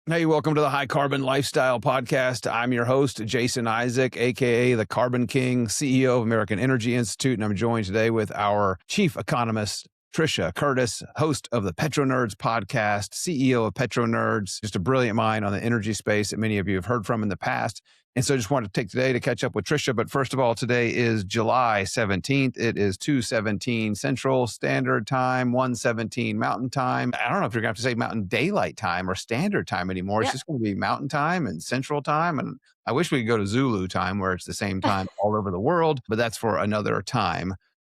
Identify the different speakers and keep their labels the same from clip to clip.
Speaker 1: Hey, welcome to the High Carbon Lifestyle Podcast. I'm your host, Jason Isaac, aka the Carbon King, CEO of American Energy Institute, and I'm joined today with our chief economist, Trisha Curtis, host of the PetroNerds podcast, CEO of PetroNerds, just a brilliant mind on the energy space that many of you have heard from in the past. And so I just wanted to take today to catch up with Trisha. But first of all, today is July 17th. It is 2:17 Central Standard Time, 1:17 Mountain Time. I don't know if you're going to have to say Mountain Daylight Time or Standard Time anymore. It's just going to be Mountain Time and Central Time. And I wish we could go to Zulu time where it's the same time all over the world, but that's for another time.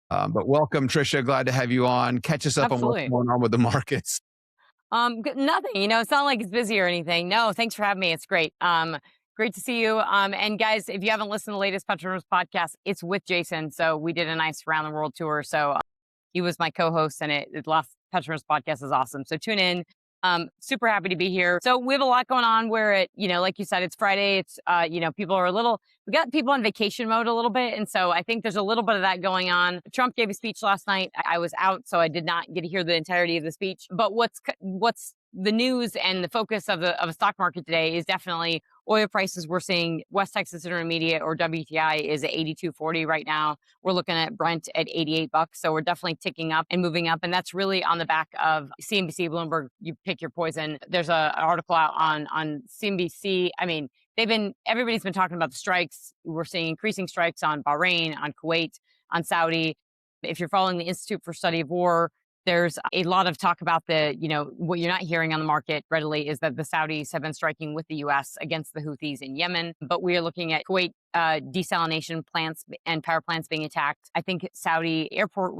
Speaker 1: But welcome, Trisha. Glad to have you on. Catch us up on what's
Speaker 2: Absolutely.
Speaker 1: going on with the markets.
Speaker 2: Nothing. It's not like it's busy or anything. No, thanks for having me. It's great. Great to see you. And guys, if you haven't listened to the latest PetroNerds podcast, it's with Jason. So we did a nice round the world tour. So he was my co-host, and the last PetroNerds podcast is awesome. So tune in. Super happy to be here. So we have a lot going on where like you said, it's Friday. It's, people are we got people on vacation mode a little bit. And so I think there's a little bit of that going on. Trump gave a speech last night. I was out, so I did not get to hear the entirety of the speech. But what's the news and the focus of a stock market today is definitely oil prices. We're seeing West Texas Intermediate, or WTI, is at 82.40 right now. We're looking at Brent at $88. So we're definitely ticking up and moving up. And that's really on the back of CNBC, Bloomberg. You pick your poison. There's an article out on CNBC. I mean, everybody's been talking about the strikes. We're seeing increasing strikes on Bahrain, on Kuwait, on Saudi. If you're following the Institute for Study of War, there's a lot of talk about what you're not hearing on the market readily is that the Saudis have been striking with the U.S. against the Houthis in Yemen. But we are looking at Kuwait desalination plants and power plants being attacked. I think Saudi airport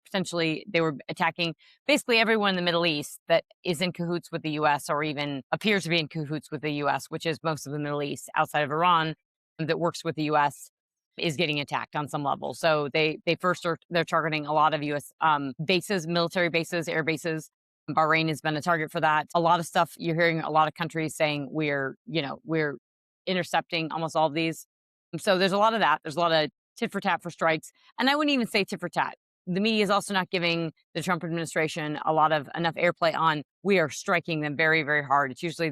Speaker 2: potentially they were attacking basically everyone in the Middle East that is in cahoots with the U.S. or even appears to be in cahoots with the U.S., which is most of the Middle East outside of Iran that works with the U.S. is getting attacked on some level. So they're targeting a lot of U.S. Bases, military bases, air bases. Bahrain has been a target for that. A lot of stuff you're hearing a lot of countries saying we're intercepting almost all of these. So there's a lot of that. There's a lot of tit for tat for strikes. And I wouldn't even say tit for tat. The media is also not giving the Trump administration enough airplay on we are striking them very, very hard. It's usually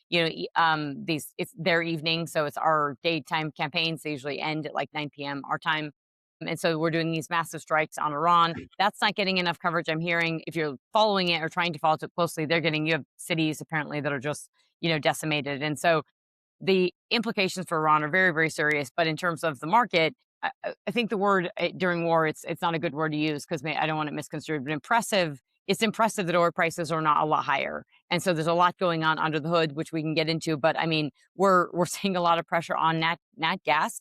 Speaker 2: it's their evening. So it's our daytime campaigns. They usually end at like 9 p.m. our time. And so we're doing these massive strikes on Iran. That's not getting enough coverage. I'm hearing if you're following it or trying to follow it closely, you have cities apparently that are just, decimated. And so the implications for Iran are very, very serious. But in terms of the market, I think the word during war, it's not a good word to use because I don't want it misconstrued, but impressive. It's impressive that oil prices are not a lot higher. And so there's a lot going on under the hood, which we can get into. But I mean, we're seeing a lot of pressure on nat gas.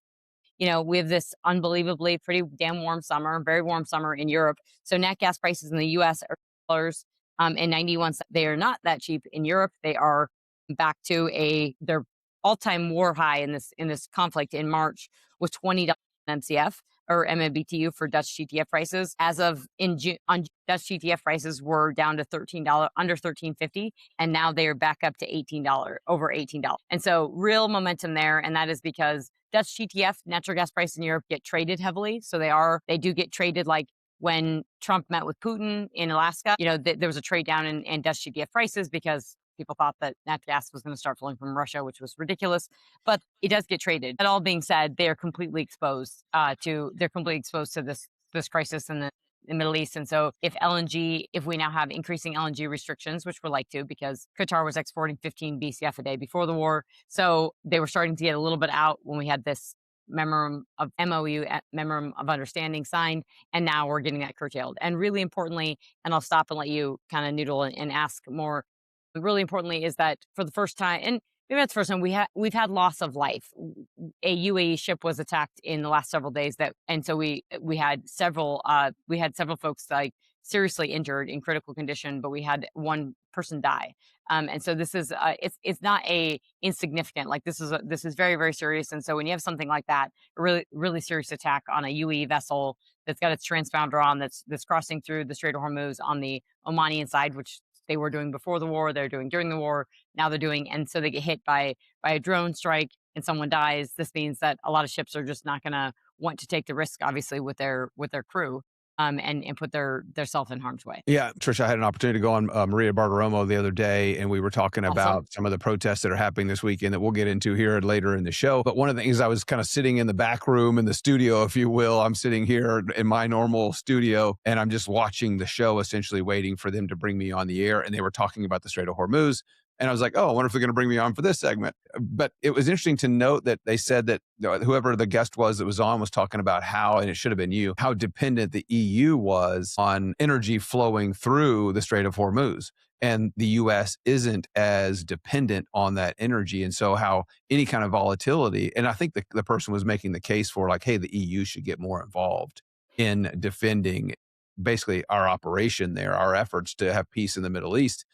Speaker 2: We have this unbelievably pretty damn warm summer, very warm summer in Europe. So nat gas prices in the U.S. are dollars and 91 cents. They are not that cheap in Europe. They are back to their all-time war high in this conflict in March was $20 MCF or MMBTU for Dutch TTF prices. As of in June, Dutch TTF prices were down to $13, under $13.50, and now they are back up to $18, over $18. And so real momentum there, and that is because Dutch TTF natural gas prices in Europe get traded heavily. So they do get traded like when Trump met with Putin in Alaska. There was a trade down in Dutch TTF prices because people thought that natural gas was going to start flowing from Russia, which was ridiculous, but it does get traded. That all being said, they're completely exposed to this crisis in the Middle East. And so if we now have increasing LNG restrictions, which we're like to, because Qatar was exporting 15 BCF a day before the war. So they were starting to get a little bit out when we had this memorandum of understanding signed, and now we're getting that curtailed. And really importantly, and I'll stop and let you kind of noodle and ask more. But really importantly is that for the first time, and maybe that's the first time we've had loss of life. A UAE ship was attacked in the last several days and so we had several folks like seriously injured in critical condition, but we had one person die. And so this is it's not a insignificant, like this is very, very serious. And so when you have something like that, a really, really serious attack on a UAE vessel that's got its transponder on that's crossing through the Strait of Hormuz on the Omanian side, which they were doing before the war, they're doing during the war, now they're doing, and so they get hit by a drone strike and someone dies. This means that a lot of ships are just not going to want to take the risk, obviously, with their crew. and put their self in harm's way.
Speaker 1: Yeah, Trisha, I had an opportunity to go on Maria Bartiromo the other day, and we were talking
Speaker 2: Awesome.
Speaker 1: about some of the protests that are happening this weekend that we'll get into here later in the show. But one of the things, I was kind of sitting in the back room in the studio, if you will. I'm sitting here in my normal studio, and I'm just watching the show, essentially waiting for them to bring me on the air. And they were talking about the Strait of Hormuz. And I was like, oh, I wonder if they're going to bring me on for this segment. But it was interesting to note that they said that whoever the guest was that was on was talking about how, and it should have been you, how dependent the EU was on energy flowing through the Strait of Hormuz. And the US isn't as dependent on that energy. And so how any kind of volatility, and I think the person was making the case for like, hey, the EU should get more involved in defending basically our operation there, our efforts to have peace in the Middle East.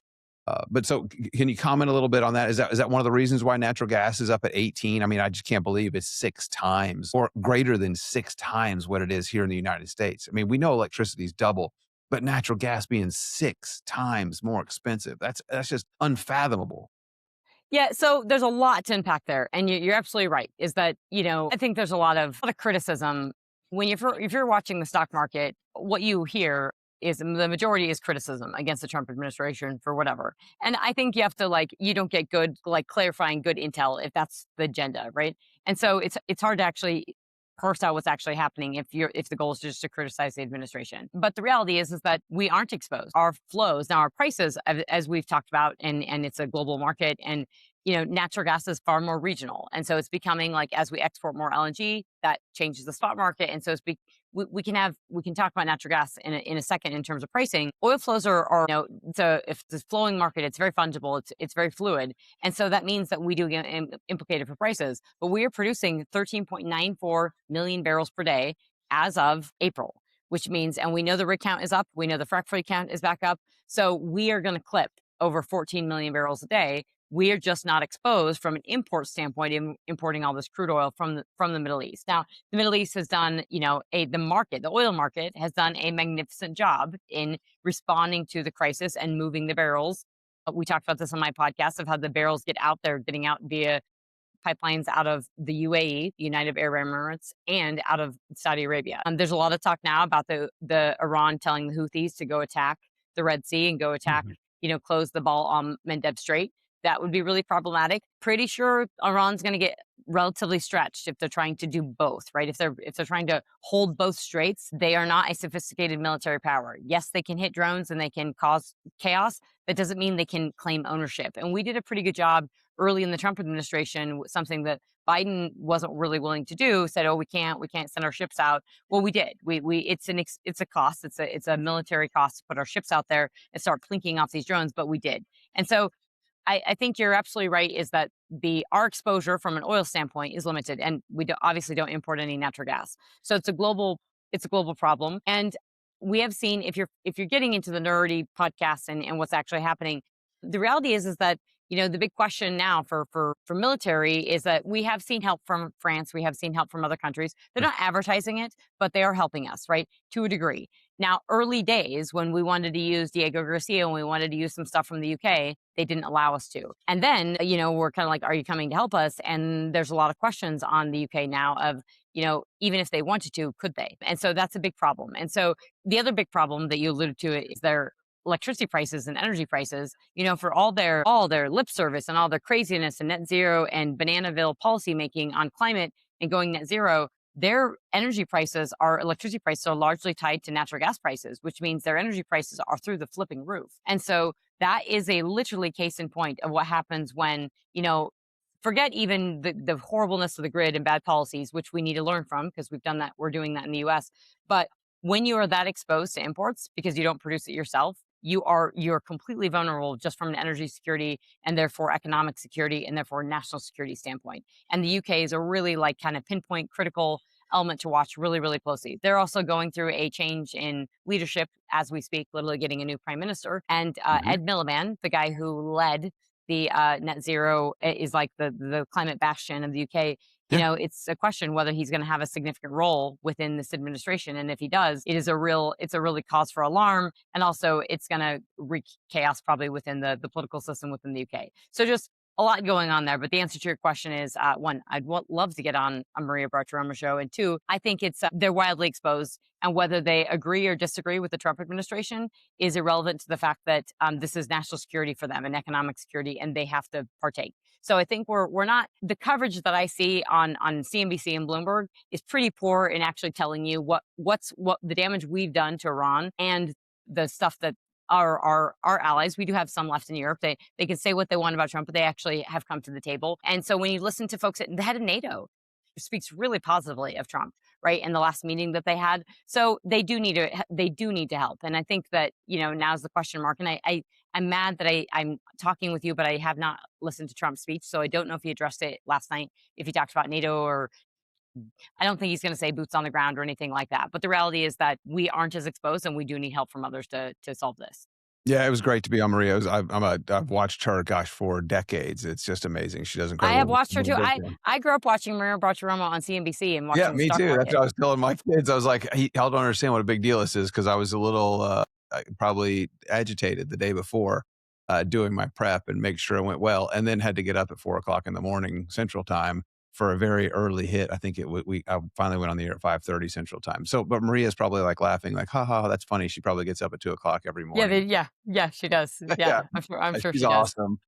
Speaker 1: But so can you comment a little bit on that? Is that one of the reasons why natural gas is up at 18? I mean, I just can't believe it's 6 times or greater than 6 times what it is here in the United States. I mean, we know electricity is double, but natural gas being 6 times more expensive, that's just unfathomable.
Speaker 2: Yeah, so there's a lot to unpack there, and you're absolutely right. Is that I think there's a lot of criticism when if you're watching the stock market. What you hear is the majority is criticism against the Trump administration for whatever, and I think you have to you don't get good clarifying good intel if that's the agenda, right? And so it's hard to actually parse out what's actually happening if the goal is just to criticize the administration. But the reality is that we aren't exposed. Our flows now, our prices, as we've talked about, and it's a global market, and natural gas is far more regional, and so it's becoming as we export more LNG, that changes the spot market, and so we can talk about natural gas in a second in terms of pricing. Oil flows are if it's a flowing market, it's very fungible, it's very fluid, and so that means that we do get implicated for prices. But we are producing 13.94 million barrels per day as of April, which means, and we know the rig count is up, we know the frac fleet count is back up, so we are going to clip over 14 million barrels a day. We are just not exposed from an import standpoint in importing all this crude oil from the Middle East. Now, the Middle East has done, the oil market has done a magnificent job in responding to the crisis and moving the barrels. We talked about this on my podcast of how the barrels getting out via pipelines out of the UAE, the United Arab Emirates, and out of Saudi Arabia. There's a lot of talk now about the Iran telling the Houthis to go attack the Red Sea and go attack, close the Bab al-Mandeb Strait. That would be really problematic. Pretty sure Iran's going to get relatively stretched if they're trying to do both, right? If they're trying to hold both straits, they are not a sophisticated military power. Yes, they can hit drones and they can cause chaos. That doesn't mean they can claim ownership. And we did a pretty good job early in the Trump administration, something that Biden wasn't really willing to do. Said, "Oh, we can't send our ships out." Well, we did. It's a cost. It's a military cost to put our ships out there and start plinking off these drones, but we did. And so I think you're absolutely right, is that our exposure from an oil standpoint is limited, and we obviously don't import any natural gas. So it's a global problem. And we have seen, if you're getting into the nerdy podcasts and what's actually happening, the reality is that the big question now for military is that we have seen help from France, we have seen help from other countries. They're not advertising it, but they are helping us, right, to a degree. Now, early days when we wanted to use Diego Garcia and we wanted to use some stuff from the UK, they didn't allow us to. And then, we're kind of like, are you coming to help us? And there's a lot of questions on the UK now of, even if they wanted to, could they? And so that's a big problem. And so the other big problem that you alluded to is their electricity prices and energy prices, for all their lip service and all their craziness and net zero and Bananaville policy making on climate and going net zero, their electricity prices are largely tied to natural gas prices, which means their energy prices are through the flipping roof. And so that is a literally case in point of what happens when, forget even the horribleness of the grid and bad policies, which we need to learn from because we've done that. We're doing that in the US. But when you are that exposed to imports because you don't produce it yourself, you're completely vulnerable just from an energy security and therefore economic security and therefore national security standpoint. And the UK is a really kind of pinpoint critical element to watch really, really closely. They're also going through a change in leadership as we speak, literally getting a new prime minister. And Ed Miliband, the guy who led the net zero, is like the climate bastion of the UK. It's a question whether he's going to have a significant role within this administration. And if he does, it's a really cause for alarm. And also it's going to wreak chaos probably within the political system within the UK. So just a lot going on there. But the answer to your question is, one, I'd love to get on a Maria Bartiromo show. And two, I think they're wildly exposed. And whether they agree or disagree with the Trump administration is irrelevant to the fact that this is national security for them and economic security, and they have to partake. So I think we're not, the coverage that I see on CNBC and Bloomberg is pretty poor in actually telling you what the damage we've done to Iran and the stuff that our allies, we do have some left in Europe. They can say what they want about Trump, but they actually have come to the table. And so when you listen to folks at the head of NATO, who speaks really positively of Trump, right, in the last meeting that they had, so they do need to help. And I think that now's the question mark. And I'm mad that I'm talking with you, but I have not listened to Trump's speech, so I don't know if he addressed it last night, if he talked about NATO, or I don't think he's going to say boots on the ground or anything like that. But the reality is that we aren't as exposed, and we do need help from others to solve this.
Speaker 1: Yeah, it was great to be on Maria's. I've watched her, gosh, for decades. It's just amazing. She does incredible.
Speaker 2: I have watched her too. I grew up watching Maria Bartiromo on CNBC and watching.
Speaker 1: Yeah, me too. That's what I was telling my kids. I was like, I don't understand what a big deal this is, because I was a little probably agitated the day before doing my prep and make sure it went well, and then had to get up at 4:00 in the morning Central Time for a very early hit. I think I finally went on the air at 5:30 Central Time. So, but Maria's probably like laughing, like, ha ha, that's funny. She probably gets up at 2:00 every morning.
Speaker 2: Yeah, she does. Yeah, I'm sure
Speaker 1: she's
Speaker 2: she does.
Speaker 1: awesome.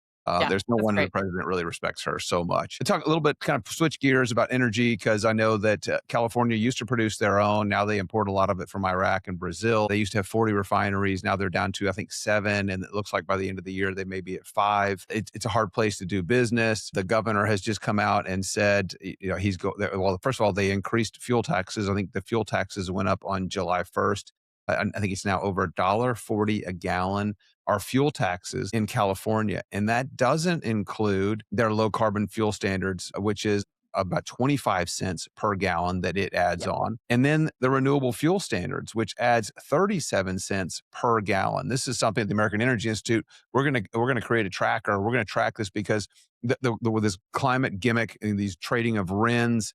Speaker 1: There's no wonder the president really respects her so much. To talk a little bit, kind of switch gears about energy, because I know that California used to produce their own. Now they import a lot of it from Iraq and Brazil. They used to have 40 refineries. Now they're down to, I think, 7. And it looks like by the end of the year, they may be at 5. It's a hard place to do business. The governor has just come out and said, well, first of all, they increased fuel taxes. I think the fuel taxes went up on July 1st. I think it's now over $1.40 a gallon are fuel taxes in California. And that doesn't include their low carbon fuel standards, which is about 25 cents per gallon that it adds on. And then the renewable fuel standards, which adds 37 cents per gallon. This is something at the American Energy Institute, we're going to create a tracker. We're going to track this because with this climate gimmick and these trading of RINs,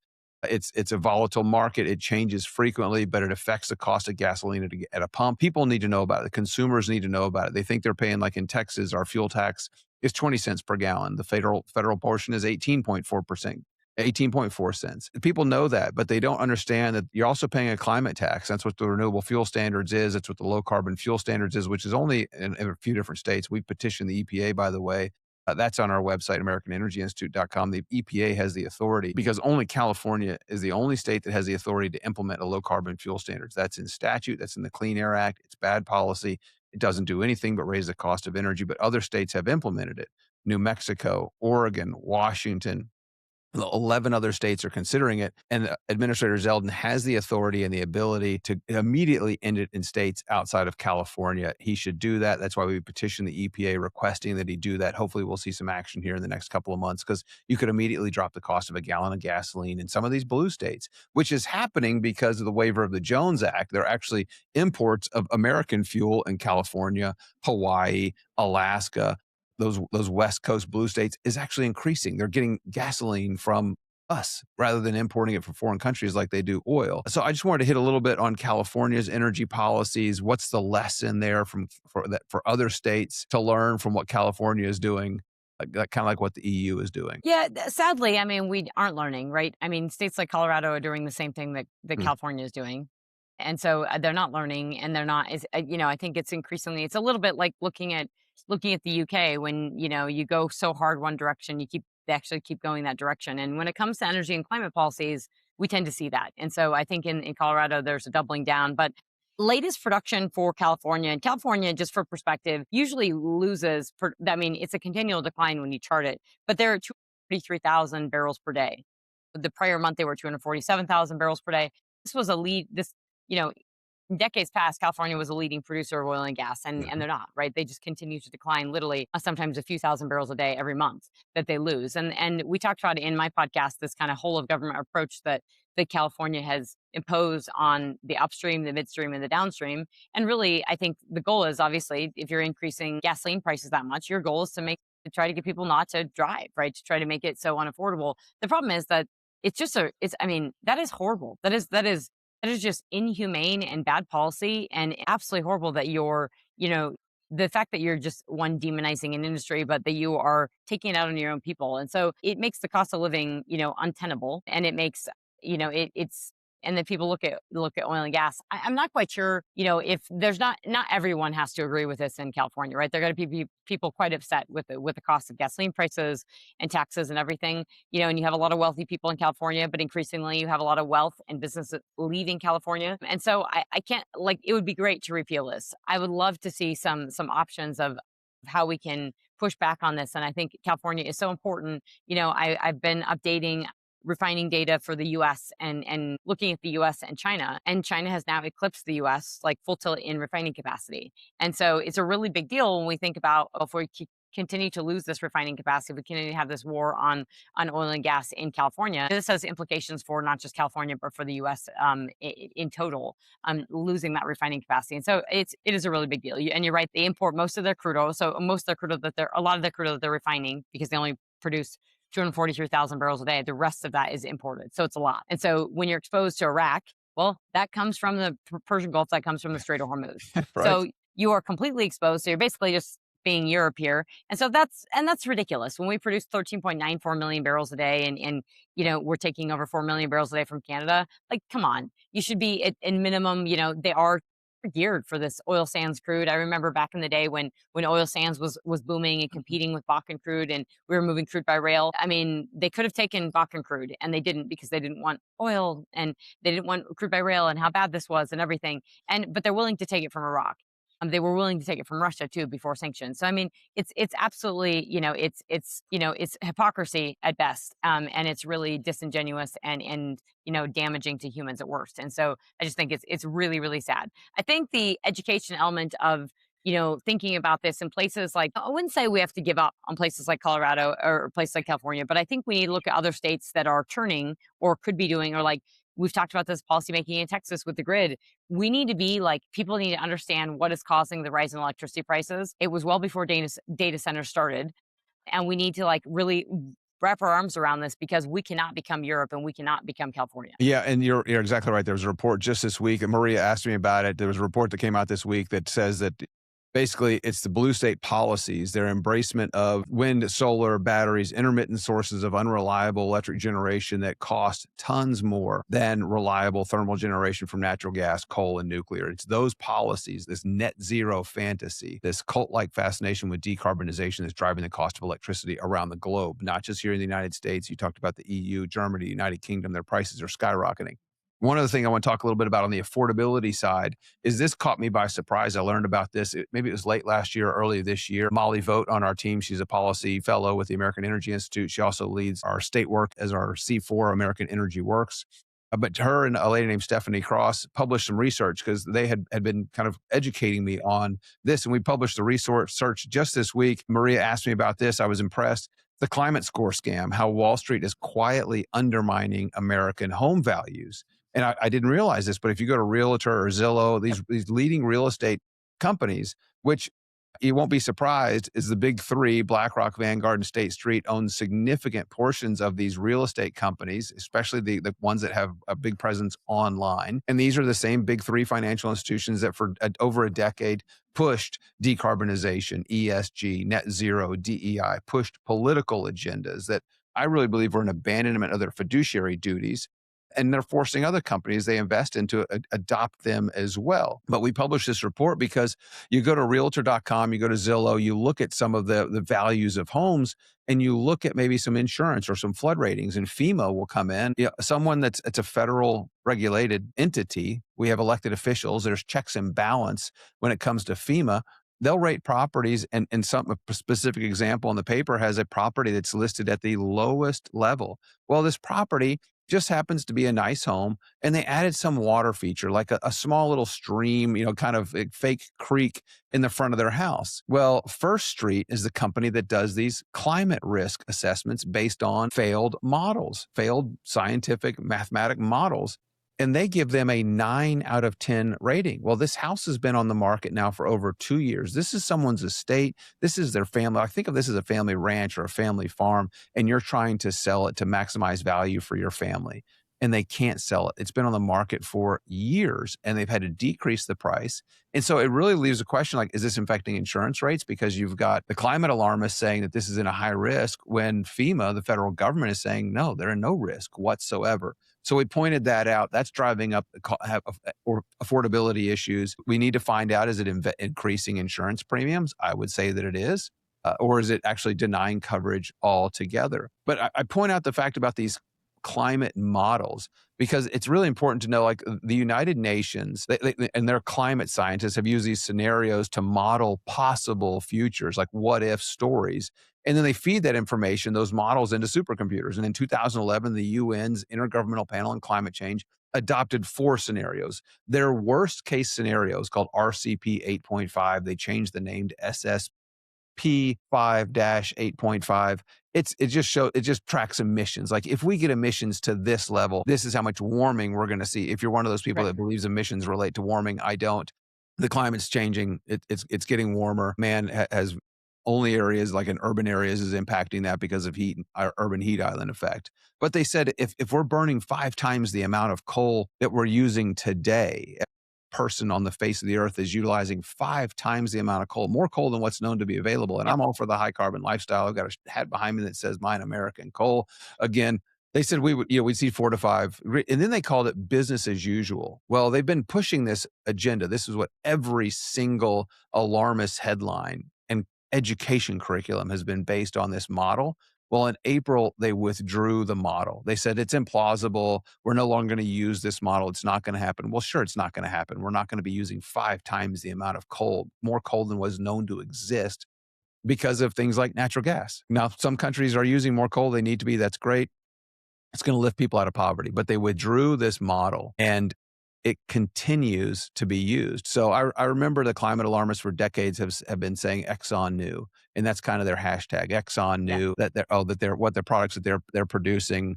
Speaker 1: it's a volatile market. It changes frequently, but it affects the cost of gasoline at a pump. People need to know about it. The consumers need to know about it. They think they're paying, like in Texas, our fuel tax is 20 cents per gallon. The federal portion is 18.4%. 18.4 cents. People know that, but they don't understand that you're also paying a climate tax. That's what the renewable fuel standards is. That's what the low carbon fuel standards is, which is only in a few different states. We petitioned the EPA, by the way. That's on our website, AmericanEnergyInstitute.com. The EPA has the authority because only California is the only state that has the authority to implement a low carbon fuel standards. That's in statute. That's in the Clean Air Act. It's bad policy. It doesn't do anything but raise the cost of energy, but other states have implemented it. New Mexico, Oregon, Washington, 11 other states are considering it, and Administrator Zeldin has the authority and the ability to immediately end it in states outside of California. He should do that. That's why we petitioned the EPA requesting that he do that. Hopefully we'll see some action here in the next couple of months, because you could immediately drop the cost of a gallon of gasoline in some of these blue states, which is happening because of the waiver of the Jones Act. There are actually imports of American fuel in California, Hawaii, Alaska. Those West Coast blue states is actually increasing. They're getting gasoline from us rather than importing it from foreign countries like they do oil. So I just wanted to hit a little bit on California's energy policies. What's the lesson there for other states to learn from what California is doing? Like kind of like what the EU is doing.
Speaker 2: Yeah, sadly, I mean, we aren't learning, right? I mean, states like Colorado are doing the same thing that California is doing. And so they're not learning, and they're not, I think it's a little bit like looking at the UK when, you go so hard one direction, they actually keep going that direction. And when it comes to energy and climate policies, we tend to see that. And so I think in Colorado, there's a doubling down. But latest production for California, and California, just for perspective, usually loses, it's a continual decline when you chart it, but they're at 243,000 barrels per day. The prior month, they were 247,000 barrels per day. This was in decades past, California was a leading producer of oil and gas, and they're not, right? They just continue to decline, literally sometimes a few thousand barrels a day every month that they lose. And we talked about in my podcast, this kind of whole of government approach that California has imposed on the upstream, the midstream, and the downstream. And really, I think the goal is, obviously, if you're increasing gasoline prices that much, your goal is to try to get people not to drive, right? To try to make it so unaffordable. The problem is that that is horrible. That is just inhumane and bad policy, and absolutely horrible that you're the fact that you're just demonizing an industry, but that you are taking it out on your own people. And so it makes the cost of living, untenable. And it makes, it's and then people look at oil and gas. I'm not quite sure, if there's not everyone has to agree with this in California, right? There are going to be people quite upset with the cost of gasoline prices and taxes and everything, and you have a lot of wealthy people in California, but increasingly you have a lot of wealth and businesses leaving California. And so I can't, like, it would be great to repeal this. I would love to see some options of how we can push back on this. And I think California is so important. I've been updating refining data for the US and looking at the US and China. And China has now eclipsed the US, like full tilt in refining capacity. And so it's a really big deal when we think about, if we continue to lose this refining capacity, we continue to have this war on oil and gas in California. This has implications for not just California, but for the US in total, losing that refining capacity. And so it is a really big deal. And you're right, they import most of their crude oil. So most of their crude oil a lot of their crude oil that they're refining, because they only produce 243,000 barrels a day. The rest of that is imported. So it's a lot. And so when you're exposed to Iraq, well, that comes from the Persian Gulf, that comes from the Strait of Hormuz.
Speaker 1: Right.
Speaker 2: So you are completely exposed. So you're basically just being Europe here. And so that's ridiculous. When we produce 13.94 million barrels a day and we're taking over 4 million barrels a day from Canada, like, come on, you should be at minimum, they are geared for this oil sands crude. I remember back in the day when oil sands was booming and competing with Bakken crude, and we were moving crude by rail. I mean, they could have taken Bakken crude, and they didn't, because they didn't want oil and they didn't want crude by rail and how bad this was and everything. But they're willing to take it from Iraq. They were willing to take it from Russia too before sanctions. So I mean, it's absolutely, it's hypocrisy at best, and it's really disingenuous and damaging to humans at worst. And so I just think it's really, really sad. I think the education element of thinking about this in places like, I wouldn't say we have to give up on places like Colorado or places like California, but I think we need to look at other states that are turning or could be doing, or like we've talked about this policymaking in Texas with the grid. We need to be like, people need to understand what is causing the rise in electricity prices. It was well before data centers started. And we need to like really wrap our arms around this, because we cannot become Europe and we cannot become California.
Speaker 1: Yeah, and you're exactly right. There was a report just this week, and Maria asked me about it. There was a report that came out this week that says that basically it's the blue state policies, their embracement of wind, solar, batteries, intermittent sources of unreliable electric generation that cost tons more than reliable thermal generation from natural gas, coal, and nuclear. It's those policies, this net zero fantasy, this cult-like fascination with decarbonization that's driving the cost of electricity around the globe, not just here in the United States. You talked about the EU, Germany, United Kingdom, their prices are skyrocketing. One other thing I want to talk a little bit about on the affordability side is this caught me by surprise. I learned about this, maybe it was late last year, early this year. Molly Vogt on our team, she's a policy fellow with the American Energy Institute. She also leads our state work as our C4, American Energy Works. But her and a lady named Stephanie Cross published some research, because they had been kind of educating me on this. And we published the research just this week. Maria asked me about this. I was impressed. The climate score scam, how Wall Street is quietly undermining American home values. And I didn't realize this, but if you go to Realtor or Zillow, these leading real estate companies, which you won't be surprised is the big three, BlackRock, Vanguard, and State Street, own significant portions of these real estate companies, especially the ones that have a big presence online. And these are the same big three financial institutions that for over a decade pushed decarbonization, ESG, net zero, DEI, pushed political agendas that I really believe were an abandonment of their fiduciary duties. And they're forcing other companies they invest in to adopt them as well. But we publish this report because you go to realtor.com, you go to Zillow, you look at some of the values of homes, and you look at maybe some insurance or some flood ratings, and FEMA will come in. Someone it's a federal regulated entity. We have elected officials. There's checks and balance when it comes to FEMA. They'll rate properties, and a specific example in the paper has a property that's listed at the lowest level. Well, this property just happens to be a nice home, and they added some water feature, like a small little stream, kind of a fake creek in the front of their house. Well, First Street is the company that does these climate risk assessments based on failed models, failed scientific mathematic models. And they give them a 9 out of 10 rating. Well, this house has been on the market now for over 2 years. This is someone's estate. This is their family. I think of this as a family ranch or a family farm, and you're trying to sell it to maximize value for your family. and they can't sell it. It's been on the market for years and they've had to decrease the price. And so it really leaves a question like, is this affecting insurance rates? Because you've got the climate alarmists saying that this is in a high risk when FEMA, the federal government, is saying, no, they're in no risk whatsoever. So we pointed that out. That's driving up or affordability issues. We need to find out, is it increasing insurance premiums? I would say that it is. Or is it actually denying coverage altogether? But I point out the fact about these climate models because it's really important to know, like the United Nations and their climate scientists have used these scenarios to model possible futures, like what if stories. And then they feed that information, those models, into supercomputers. And in 2011, the UN's Intergovernmental Panel on Climate Change adopted 4 scenarios. Their worst case scenario is called RCP 8.5. They changed the name to P5-8.5. It just tracks emissions. Like if we get emissions to this level, this is how much warming we're going to see. If you're one of those people that believes emissions relate to warming, I don't. The climate's changing. It's getting warmer. Man has only areas like in urban areas is impacting that because of heat, our urban heat island effect. But they said if we're burning 5 times the amount of coal that we're using today, person on the face of the earth is utilizing 5 times the amount of coal, more coal than what's known to be available. And I'm all for the high carbon lifestyle. I've got a hat behind me that says Mine American Coal. Again, they said we'd see 4 to 5, and then they called it business as usual. Well, they've been pushing this agenda. This is what every single alarmist headline and education curriculum has been based on, this model. Well, in April, they withdrew the model. They said it's implausible. We're no longer going to use this model. It's not going to happen. Well, sure, it's not going to happen. We're not going to be using 5 times the amount of coal, more coal than was known to exist because of things like natural gas. Now, some countries are using more coal. They need to be. That's great. It's going to lift people out of poverty. But they withdrew this model and it continues to be used. So I remember the climate alarmists for decades have been saying Exxon knew, and that's kind of their hashtag. Exxon knew that what their products that they're producing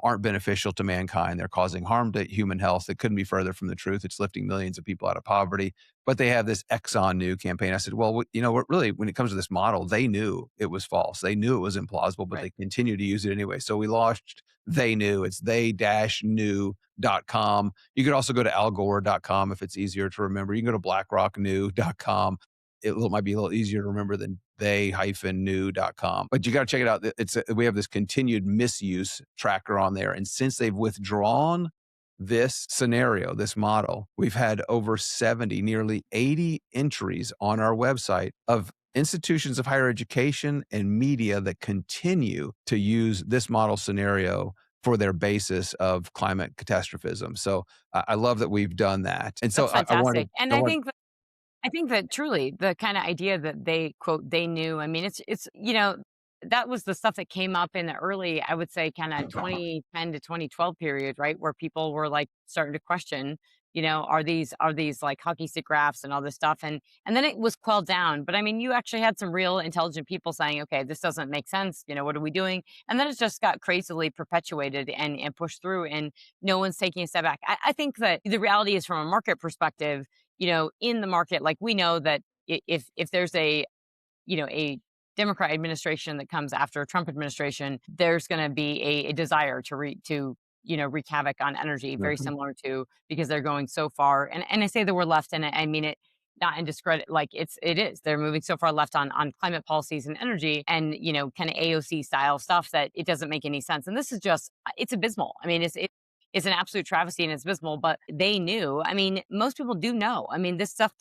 Speaker 1: aren't beneficial to mankind. They're causing harm to human health. It couldn't be further from the truth. It's lifting millions of people out of poverty. But they have this Exxon knew campaign. I said, well, really, when it comes to this model, they knew it was false. They knew it was implausible, but they continue to use it anyway. So we launched They Knew. It's they-knew.com. You could also go to algore.com if it's easier to remember. You can go to blackrocknew.com. It might be a little easier to remember than they-knew.com. But you got to check it out. We have this continued misuse tracker on there. And since they've withdrawn this scenario, this model, we've had over 70, nearly 80 entries on our website of institutions of higher education and media that continue to use this model scenario for their basis of climate catastrophism. So I love that we've done that. And so
Speaker 2: That's fantastic. I think that truly the kind of idea that they quote, they knew, I mean, it's, that was the stuff that came up in the early, I would say kind of 2010 to 2012 period, right? Where people were like starting to question, are these like hockey stick graphs and all this stuff? And then it was quelled down. But I mean, you actually had some real intelligent people saying, okay, this doesn't make sense. What are we doing? And then it just got crazily perpetuated and pushed through, and no one's taking a step back. I think that the reality is, from a market perspective, in the market, like we know that if there's a Democrat administration that comes after a Trump administration, there's going to be a desire to wreak havoc on energy, very similar to, because they're going so far. And I say that we're left, and I mean it not in discredit, like it is. They're moving so far left on climate policies and energy and, kind of AOC style stuff that it doesn't make any sense. And this is just, it's abysmal. I mean, it's an absolute travesty and it's abysmal, but they knew. I mean, most people do know. I mean, this stuff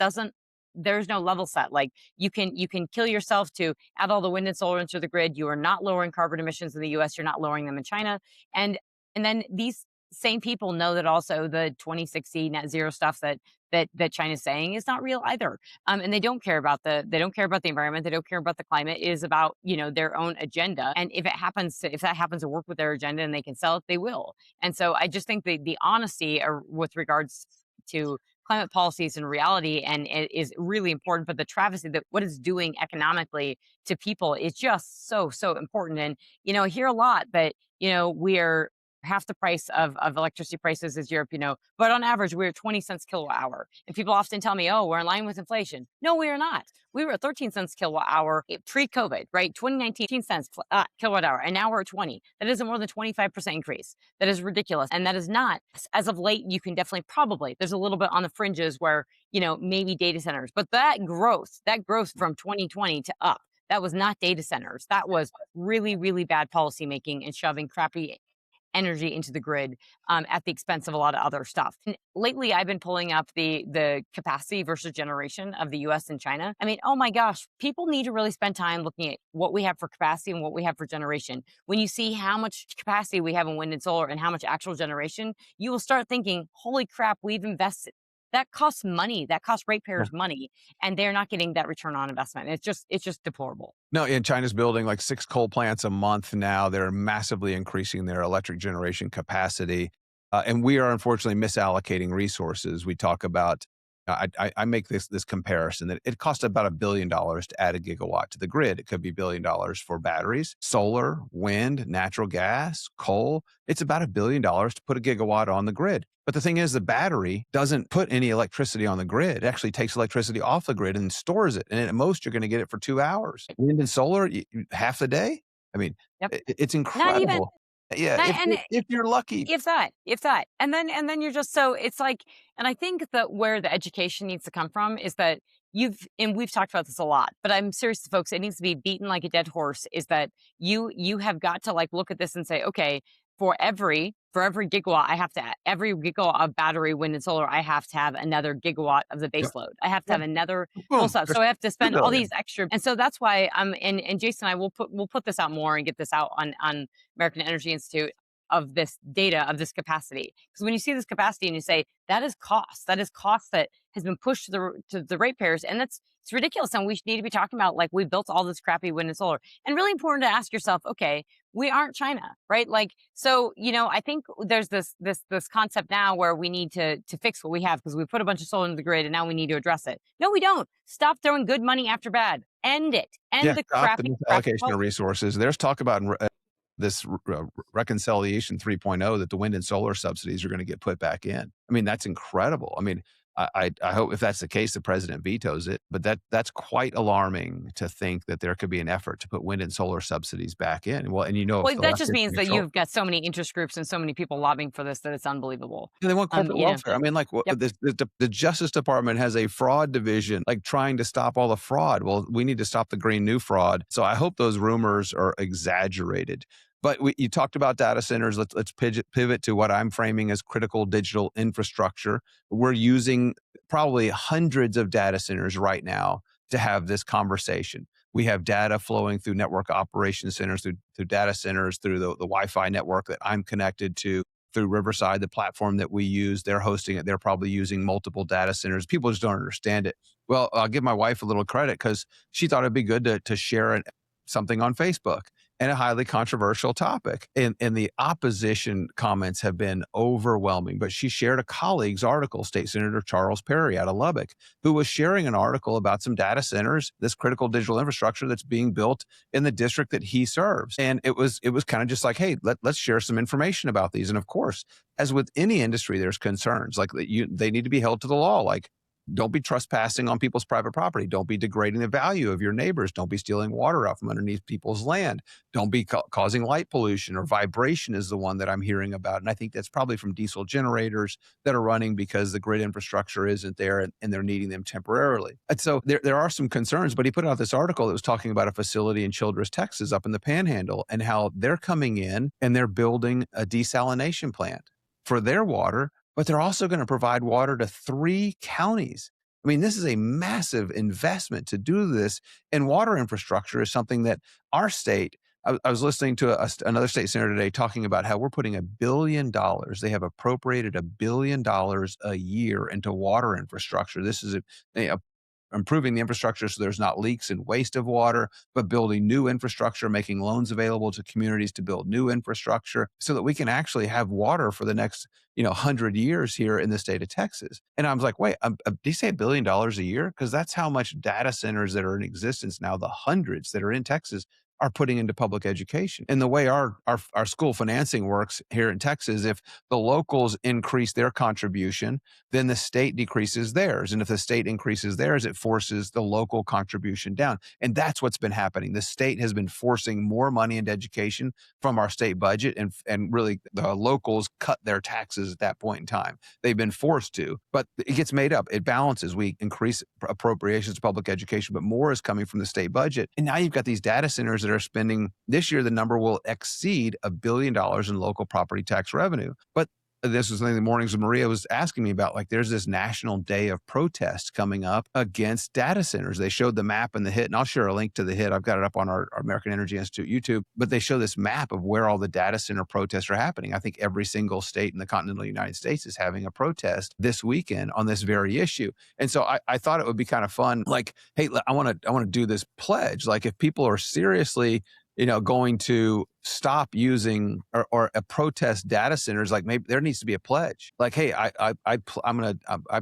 Speaker 2: there's no level set. Like you can kill yourself to add all the wind and solar into the grid. You are not lowering carbon emissions in the US. You're not lowering them in China. And then these same people know that also the 2060 net zero stuff that China's saying is not real either. And they don't care about the environment. They don't care about the climate. It is about, their own agenda. And if that happens to work with their agenda and they can sell it, they will. And so I just think the honesty with regards to climate policies and reality and it is really important. But the travesty that what it's doing economically to people is just so important. And, I hear a lot that, we're half the price of electricity prices is Europe, but on average, we're 20 cents kilowatt hour. And people often tell me, oh, we're in line with inflation. No, we are not. We were at 13 cents kilowatt hour pre-COVID, right? 2019, 18 cents kilowatt hour, and now we're at 20. That is a more than 25% increase. That is ridiculous. And that is not, as of late, you can definitely probably, there's a little bit on the fringes where, maybe data centers, but that growth from 2020 to up, that was not data centers. That was really, really bad policymaking and shoving crappy energy into the grid at the expense of a lot of other stuff. And lately, I've been pulling up the capacity versus generation of the US and China. I mean, oh my gosh, people need to really spend time looking at what we have for capacity and what we have for generation. When you see how much capacity we have in wind and solar and how much actual generation, you will start thinking, holy crap, we've invested. That costs money. That costs ratepayers money, and they're not getting that return on investment. It's just deplorable.
Speaker 1: No, and China's building like 6 coal plants a month now. They're massively increasing their electric generation capacity. And we are unfortunately misallocating resources. We talk about, I make this comparison that it costs about $1 billion to add a gigawatt to the grid. It could be $1 billion for batteries, solar, wind, natural gas, coal. It's about $1 billion to put a gigawatt on the grid. But the thing is, the battery doesn't put any electricity on the grid. It actually takes electricity off the grid and stores it. And at most, you're going to get it for 2 hours. Wind and solar, half the day. I mean,
Speaker 2: Yep.
Speaker 1: it's
Speaker 2: Not even.
Speaker 1: incredible. Yeah, if you're lucky.
Speaker 2: If that. And then you're just so it's like, and I think that where the education needs to come from is that and we've talked about this a lot, but I'm serious to folks, it needs to be beaten like a dead horse, is that you have got to like look at this and say, okay, for every gigawatt, every gigawatt of battery, wind and solar, I have to have another gigawatt of the base load. I have to have another full stuff. So I have to spend all these extra. And so that's why and Jason and I we'll put this out more and get this out on American Energy Institute of this data, of this capacity. Because when you see this capacity and you say, that is cost that has been pushed to the ratepayers, and it's ridiculous. And we need to be talking about, like, we built all this crappy wind and solar. And really important to ask yourself, okay, we aren't China, right? Like, so, I think there's this concept now where we need to fix what we have because we put a bunch of solar into the grid and now we need to address it. No, we don't. Stop throwing good money after bad. End it. End the crappy
Speaker 1: allocation of resources. There's talk about this reconciliation 3.0 that the wind and solar subsidies are going to get put back in. I mean, that's incredible. I mean, I hope if that's the case, the president vetoes it, but that's quite alarming to think that there could be an effort to put wind and solar subsidies back in. Well, and
Speaker 2: that just means that you've got so many interest groups and so many people lobbying for this that it's unbelievable.
Speaker 1: They want corporate welfare. I mean, like, the Justice Department has a fraud division, like trying to stop all the fraud. Well, we need to stop the green new fraud. So I hope those rumors are exaggerated. But you talked about data centers. Let's pivot to what I'm framing as critical digital infrastructure. We're using probably hundreds of data centers right now to have this conversation. We have data flowing through network operations centers, through data centers, through the Wi-Fi network that I'm connected to, through Riverside, the platform that we use. They're hosting it. They're probably using multiple data centers. People just don't understand it. Well, I'll give my wife a little credit because she thought it'd be good to share something on Facebook, and a highly controversial topic. And the opposition comments have been overwhelming. But she shared a colleague's article, State Senator Charles Perry out of Lubbock, who was sharing an article about some data centers, this critical digital infrastructure that's being built in the district that he serves. And it was kind of just like, hey, let's share some information about these. And of course, as with any industry, there's concerns. Like, they need to be held to the law. Like, don't be trespassing on people's private property. Don't be degrading the value of your neighbors. Don't be stealing water out from underneath people's land. Don't be causing light pollution, or vibration is the one that I'm hearing about. And I think that's probably from diesel generators that are running because the grid infrastructure isn't there and they're needing them temporarily. And so there are some concerns, but he put out this article that was talking about a facility in Childress, Texas, up in the Panhandle, and how they're coming in and they're building a desalination plant for their water, but they're also going to provide water to 3 counties. I mean, this is a massive investment to do this. And water infrastructure is something that our state, I was listening to another state senator today talking about how we're putting $1 billion. They have appropriated $1 billion a year into water infrastructure. This is improving the infrastructure so there's not leaks and waste of water, but building new infrastructure, making loans available to communities to build new infrastructure so that we can actually have water for the next 100 years here in the state of Texas. And I was like, wait, did you say $1 billion a year? Because that's how much data centers that are in existence now, the hundreds that are in Texas, are putting into public education. And the way our school financing works here in Texas, if the locals increase their contribution, then the state decreases theirs. And if the state increases theirs, it forces the local contribution down. And that's what's been happening. The state has been forcing more money into education from our state budget, and really the locals cut their taxes at that point in time. They've been forced to, but it gets made up. It balances. We increase appropriations to public education, but more is coming from the state budget. And now you've got these data centers that are spending, this year the number will exceed $1 billion in local property tax revenue. But this was something the mornings with Maria was asking me about. Like, there's this national day of protest coming up against data centers. They showed the map and the hit, and I'll share a link to the hit. I've got it up on our American Energy Institute YouTube, but they show this map of where all the data center protests are happening. I think every single state in the continental United States is having a protest this weekend on this very issue. And so I thought it would be kind of fun. Like, hey, I want to do this pledge. Like, if people are seriously going to stop using or protest data centers, like, maybe there needs to be a pledge. Like, hey, I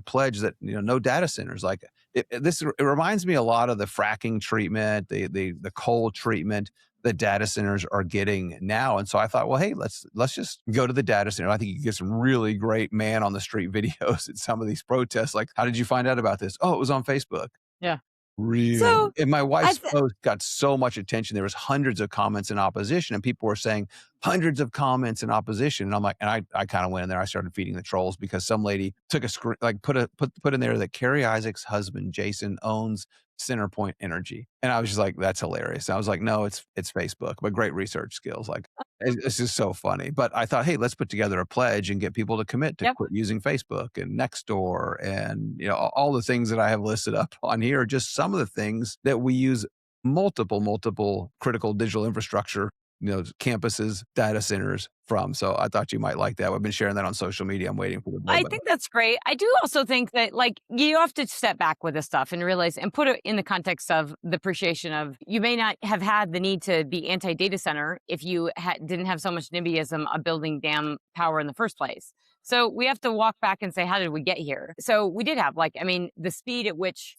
Speaker 1: pledge that no data centers. Like, it reminds me a lot of the fracking treatment, the coal treatment that data centers are getting now. And so I thought, well, hey, let's just go to the data center. I think you can get some really great man on the street videos at some of these protests. Like, how did you find out about this? Oh, it was on Facebook.
Speaker 2: Yeah.
Speaker 1: Really?
Speaker 2: So
Speaker 1: and my wife's post got so much attention. There was hundreds of comments in opposition, and people were saying hundreds of comments in opposition. And I'm like, and I kind of went in there. I started feeding the trolls because some lady took a screen, like put in there that Carrie Isaac's husband, Jason, owns Centerpoint Energy. And I was just like, that's hilarious. I was like, no, it's Facebook, but great research skills. Like, it's just so funny. But I thought, hey, let's put together a pledge and get people to commit to
Speaker 2: Yep.
Speaker 1: quit using Facebook and Nextdoor and all the things that I have listed up on here are just some of the things that we use multiple critical digital infrastructure, campuses, data centers from. So I thought you might like that. I've been sharing that on social media. I'm waiting for the
Speaker 2: I
Speaker 1: blowback.
Speaker 2: think that's great. I do also think that, like, you have to step back with this stuff and realize and put it in the context of the appreciation of, you may not have had the need to be anti-data center if you didn't have so much NIMBYism of building dam power in the first place. So we have to walk back and say, how did we get here? So we did have, the speed at which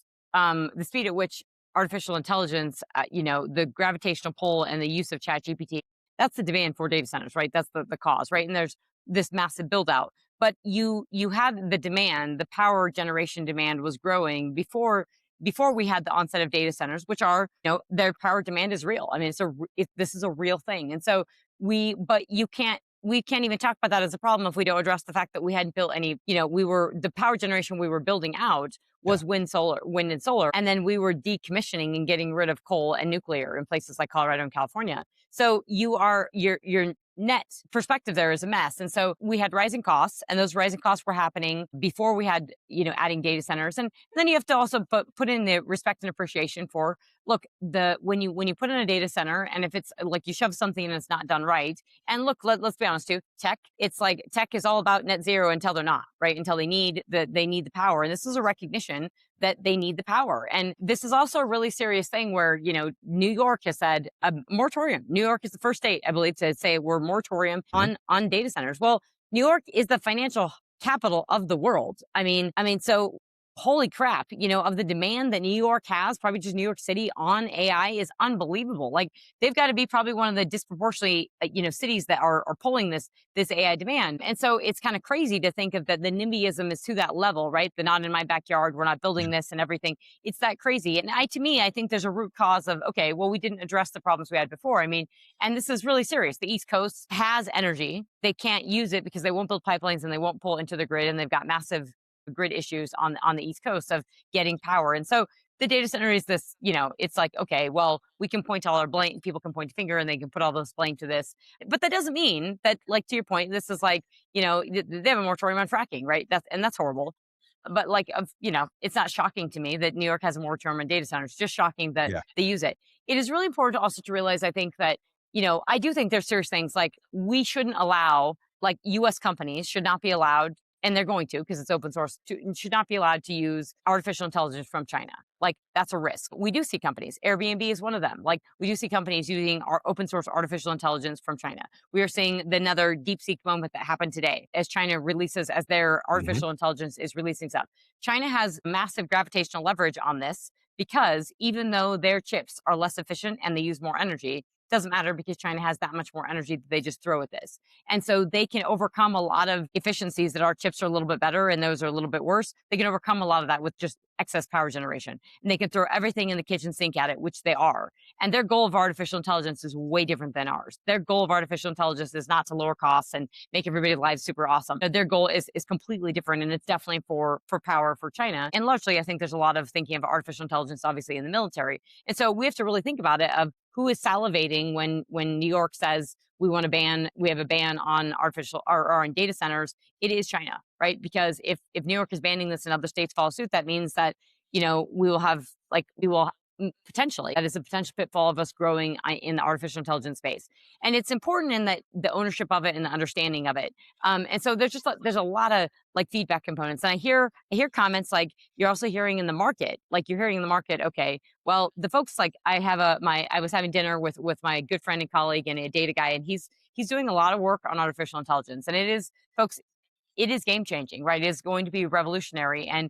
Speaker 2: artificial intelligence, the gravitational pull and the use of ChatGPT, that's the demand for data centers, right? That's the cause, right? And there's this massive build out. But you had the demand, the power generation demand was growing before we had the onset of data centers, which are, their power demand is real. I mean, this is a real thing. And so we can't even talk about that as a problem if we don't address the fact that we hadn't built any, the power generation we were building out was wind and solar. And then we were decommissioning and getting rid of coal and nuclear in places like Colorado and California. So your net perspective there is a mess. And so we had rising costs, and those rising costs were happening before we had, adding data centers. And then you have to also put in the respect and appreciation for, look, when you put in a data center, and if it's like you shove something and it's not done right, and look, let's be honest too, tech is all about net zero until they're not, right? Until they need the power. And this is a recognition that they need the power. And this is also a really serious thing where, New York has said a moratorium. New York is the first state, I believe, to say we're moratorium on data centers. Well, New York is the financial capital of the world. I mean, so holy crap, of the demand that New York has, probably just New York City on AI is unbelievable. Like, they've got to be probably one of the disproportionately, cities that are pulling this AI demand. And so it's kind of crazy to think of that the NIMBYism is to that level, right? The not in my backyard, we're not building this and everything. It's that crazy. And to me, I think there's a root cause of, okay, well, we didn't address the problems we had before. I mean, and this is really serious. The East Coast has energy. They can't use it because they won't build pipelines and they won't pull into the grid. And they've got massive grid issues on the East Coast of getting power. And so the data center is this, it's like, okay, well, we can point all our blame, people can point a finger and they can put all this blame to this. But that doesn't mean that, like, to your point, this is like, they have a moratorium on fracking, right? That's horrible. But it's not shocking to me that New York has a moratorium on data centers. It's just shocking that they use it. It is really important also to realize, I think that, I do think there's serious things like we shouldn't allow, like, U.S. companies should not be allowed and they're going to because it's open source, should not be allowed to use artificial intelligence from China. Like, that's a risk. We do see companies, Airbnb is one of them. Like, we do see companies using our open source artificial intelligence from China. We are seeing another DeepSeek moment that happened today as China releases, as their artificial intelligence is releasing stuff. China has massive gravitational leverage on this because even though their chips are less efficient and they use more energy, doesn't matter because China has that much more energy that they just throw at this. And so they can overcome a lot of efficiencies that our chips are a little bit better and those are a little bit worse. They can overcome a lot of that with just excess power generation. And they can throw everything in the kitchen sink at it, which they are. And their goal of artificial intelligence is way different than ours. Their goal of artificial intelligence is not to lower costs and make everybody's lives super awesome. Their goal is completely different. And it's definitely for power for China. And largely, I think there's a lot of thinking of artificial intelligence, obviously, in the military. And so we have to really think about it of who is salivating when New York says we have a ban on artificial or on data centers. It is China, right? Because if New York is banning this and other states follow suit, that means that, we will potentially, that is a potential pitfall of us growing in the artificial intelligence space. And it's important in that the ownership of it and the understanding of it. And so there's a lot of like feedback components. And I hear comments like you're also hearing in the market, okay, well, the folks like I was having dinner with my good friend and colleague and a data guy, and he's doing a lot of work on artificial intelligence. And it is, folks, it is game changing, right? It is going to be revolutionary. And,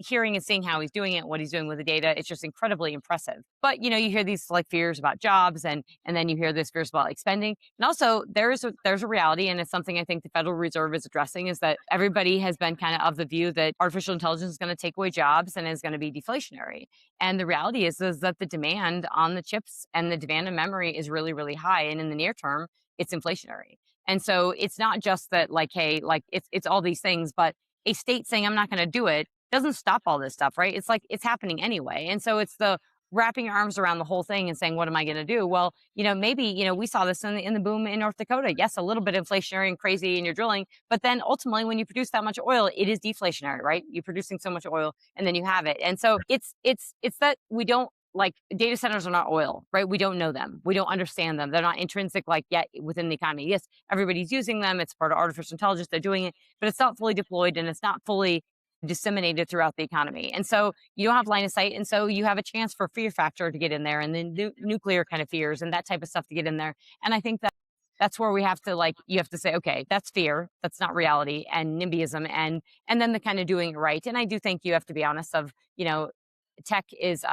Speaker 2: hearing and seeing how he's doing it, what he's doing with the data, it's just incredibly impressive. But, you hear these like fears about jobs and then you hear this fears about like spending. And also there's a reality, and it's something I think the Federal Reserve is addressing, is that everybody has been kind of the view that artificial intelligence is going to take away jobs and is going to be deflationary. And the reality is that the demand on the chips and the demand of memory is really, really high. And in the near term, it's inflationary. And so it's not just that like, hey, like it's all these things, but a state saying I'm not going to do it doesn't stop all this stuff, right? It's like it's happening anyway. And so it's the wrapping your arms around the whole thing and saying, what am I going to do? Well, maybe, we saw this in the boom in North Dakota. Yes, a little bit inflationary and crazy in your drilling, but then ultimately when you produce that much oil, it is deflationary, right? You're producing so much oil and then you have it. And so it's that we don't, like, data centers are not oil, right? We don't know them. We don't understand them. They're not intrinsic, like, yet within the economy. Yes, everybody's using them. It's part of artificial intelligence. They're doing it, but it's not fully deployed and it's not fully disseminated throughout the economy. And so you don't have line of sight. And so you have a chance for fear factor to get in there, and then nuclear kind of fears and that type of stuff to get in there. And I think that's where we have to, you have to say, okay, that's fear. That's not reality, and NIMBYism, and then the kind of doing it right. And I do think you have to be honest of, tech is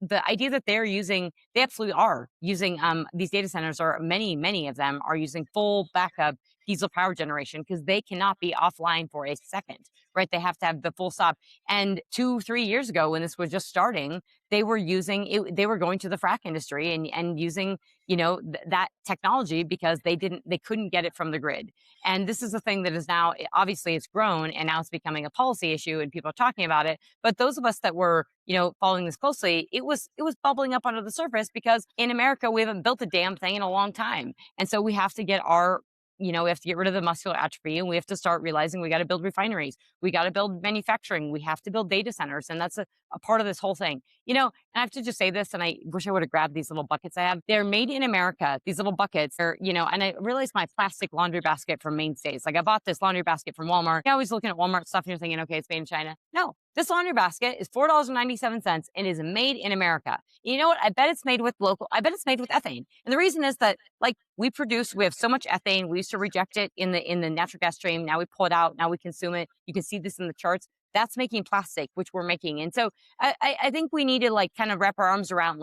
Speaker 2: the idea that they absolutely are using these data centers, or many of them are using full backup diesel power generation because they cannot be offline for a second, right? They have to have the full stop. And 2-3 years ago, when this was just starting, they were using it, they were going to the frack industry and using, that technology because they couldn't get it from the grid. And this is a thing that is now, obviously it's grown and now it's becoming a policy issue and people are talking about it. But those of us that were, following this closely, it was bubbling up under the surface because in America, we haven't built a damn thing in a long time. And so we have to get we have to get rid of the muscular atrophy, and we have to start realizing we got to build refineries. We got to build manufacturing. We have to build data centers. And that's a part of this whole thing. And I have to just say this, and I wish I would have grabbed these little buckets I have. They're made in America. These little buckets are, and I realized my plastic laundry basket from Mainstays. Like, I bought this laundry basket from Walmart. You're always looking at Walmart stuff and you're thinking, okay, it's made in China. No, this laundry basket is $4.97 and is made in America. You know what? I bet it's made with ethane. And the reason is that, we have so much ethane. We used to reject it in the natural gas stream. Now we pull it out. Now we consume it. You can see this in the charts. That's making plastic, which we're making. And so I think we need to kind of wrap our arms around,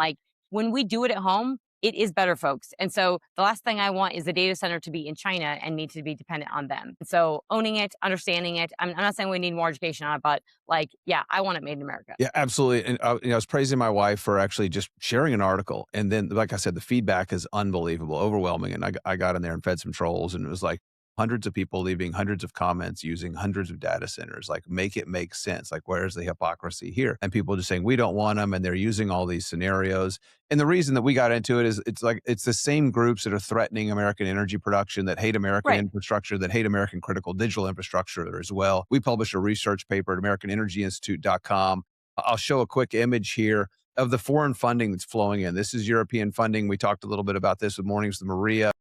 Speaker 2: when we do it at home, it is better, folks. And so the last thing I want is the data center to be in China and need to be dependent on them. And so owning it, understanding it. I'm not saying we need more education on it, but I want it made in America.
Speaker 1: Yeah, absolutely. And I was praising my wife for actually just sharing an article. And then, like I said, the feedback is unbelievable, overwhelming. And I got in there and fed some trolls, and it was hundreds of people leaving hundreds of comments using hundreds of data centers. Make it make sense. Where's the hypocrisy here? And people just saying, we don't want them. And they're using all these scenarios. And the reason that we got into it is it's the same groups that are threatening American energy production, that hate American infrastructure, that hate American critical digital infrastructure as well. We published a research paper at AmericanEnergyInstitute.com. I'll show a quick image here of the foreign funding that's flowing in. This is European funding. We talked a little bit about this with Mornings with Maria.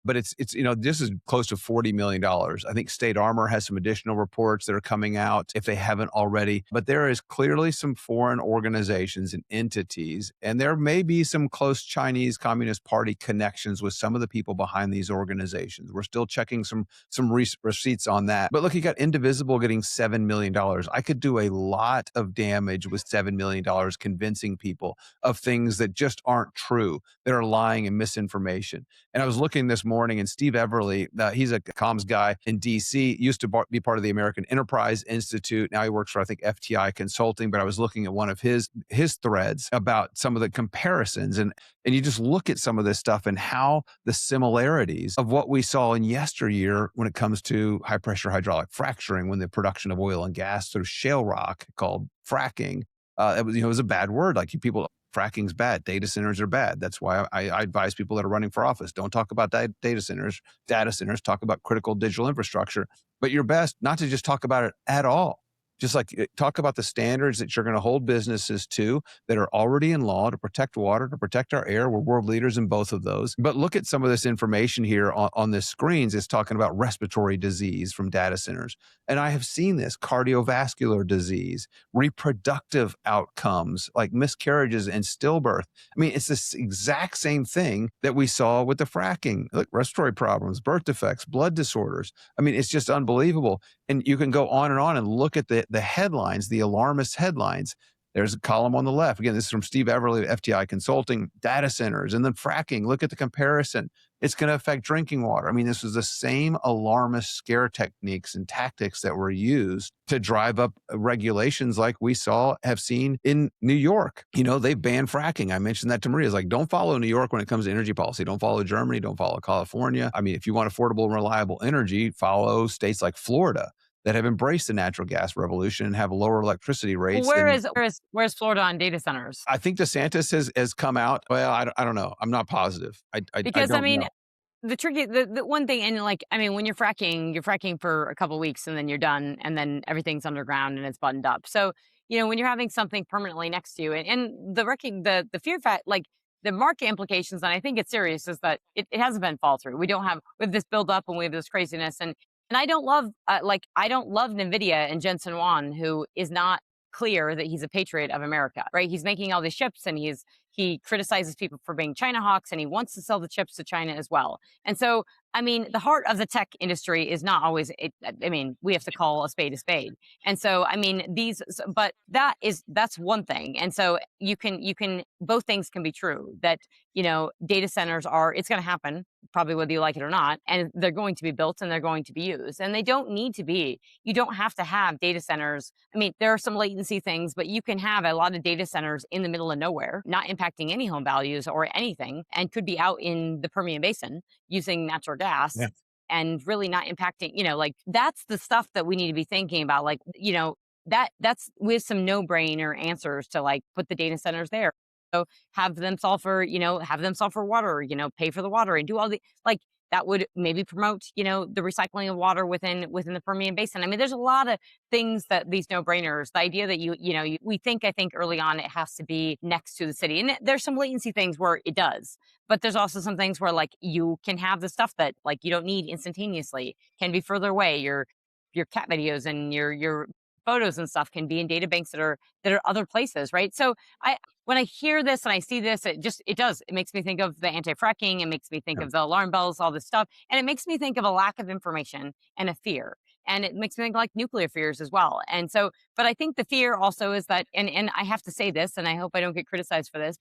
Speaker 1: But it's this is close to $40 million. I think State Armor has some additional reports that are coming out if they haven't already. But there is clearly some foreign organizations and entities, and there may be some close Chinese Communist Party connections with some of the people behind these organizations. We're still checking some receipts on that. But look, you got Indivisible getting $7 million. I could do a lot of damage with $7 million convincing people of things that just aren't true, that are lying and misinformation. And I was looking this morning, and Steve Everly, he's a comms guy in DC, used to be part of the American Enterprise Institute. Now he works for, I think, FTI Consulting. But I was looking at one of his threads about some of the comparisons, and you just look at some of this stuff and how the similarities of what we saw in yesteryear when it comes to high pressure hydraulic fracturing, when the production of oil and gas through shale rock called fracking, it was a bad word. Like, people, fracking's bad. Data centers are bad. That's why I advise people that are running for office, don't talk about data centers, talk about critical digital infrastructure. But you're best not to just talk about it at all. Just like talk about the standards that you're going to hold businesses to that are already in law to protect water, to protect our air. We're world leaders in both of those. But look at some of this information here on the screens. It's talking about respiratory disease from data centers. And I have seen this: cardiovascular disease, reproductive outcomes like miscarriages and stillbirth. I mean, it's this exact same thing that we saw with the fracking. Look, respiratory problems, birth defects, blood disorders. I mean, it's just unbelievable. And you can go on and look at the headlines, the alarmist headlines. There's a column on the left. Again, this is from Steve Everly of FTI Consulting, data centers, and then fracking. Look at the comparison. It's going to affect drinking water. I mean, this was the same alarmist scare techniques and tactics that were used to drive up regulations like we have seen in New York. They banned fracking. I mentioned that to Maria. It's like, don't follow New York when it comes to energy policy. Don't follow Germany. Don't follow California. I mean, if you want affordable and reliable energy, follow states like Florida that have embraced the natural gas revolution and have lower electricity rates.
Speaker 2: Where's Florida on data centers?
Speaker 1: I think DeSantis has come out. Well, I don't know. I'm not positive.
Speaker 2: Because
Speaker 1: I mean,
Speaker 2: the one thing, and when you're fracking for a couple of weeks and then you're done, and then everything's underground and it's buttoned up. So, when you're having something permanently next to you, and the fear fact, like the market implications, and I think it's serious, is that it hasn't been fall through. We don't have, with this build up, and we have this craziness, and I don't love NIMBYia and Jensen Huang, who is not clear that he's a patriot of America, right? He's making all these chips, and he criticizes people for being China hawks, and he wants to sell the chips to China as well. And so, the heart of the tech industry is not always, we have to call a spade a spade. And so, but that's one thing. And so you can, both things can be true, that, data centers it's going to happen, probably whether you like it or not, and they're going to be built and they're going to be used. And they don't need to be. You don't have to have data centers. There are some latency things, but you can have a lot of data centers in the middle of nowhere, not impacting any home values or anything, and could be out in the Permian Basin using natural gas. Yeah. And really not impacting, that's the stuff that we need to be thinking about. That's with some no-brainer answers to put the data centers there. So have them solve for water, pay for the water and do all the, that would maybe promote, the recycling of water within the Permian Basin. There's a lot of things that these no-brainers, the idea that we think, I think early on it has to be next to the city. And there's some latency things where it does, but there's also some things where you can have the stuff that you don't need instantaneously, can be further away. Your cat videos and your photos and stuff can be in data banks that are other places, right? So when I hear this and I see this, it makes me think of the anti-fracking. It makes me think of the alarm bells, all this stuff. And it makes me think of a lack of information and a fear. And it makes me think nuclear fears as well. And so, but I think the fear also is that, and I have to say this, and I hope I don't get criticized for this,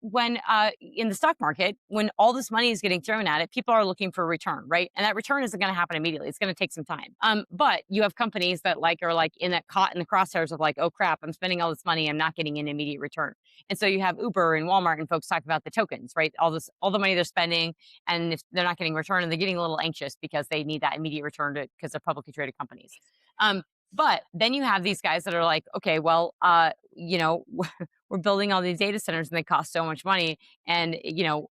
Speaker 2: when in the stock market, when all this money is getting thrown at it, people are looking for a return, right? And that return isn't going to happen immediately. It's going to take some time. But you have companies that are in that caught in the crosshairs of oh crap, I'm spending all this money, I'm not getting an immediate return. And so you have Uber and Walmart and folks talk about the tokens, right? All the money they're spending, and if they're not getting return, and they're getting a little anxious because they need that immediate return because they're publicly traded companies. But then you have these guys that are okay, well, we're building all these data centers and they cost so much money, and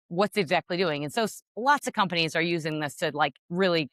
Speaker 2: what's exactly doing? And so lots of companies are using this to really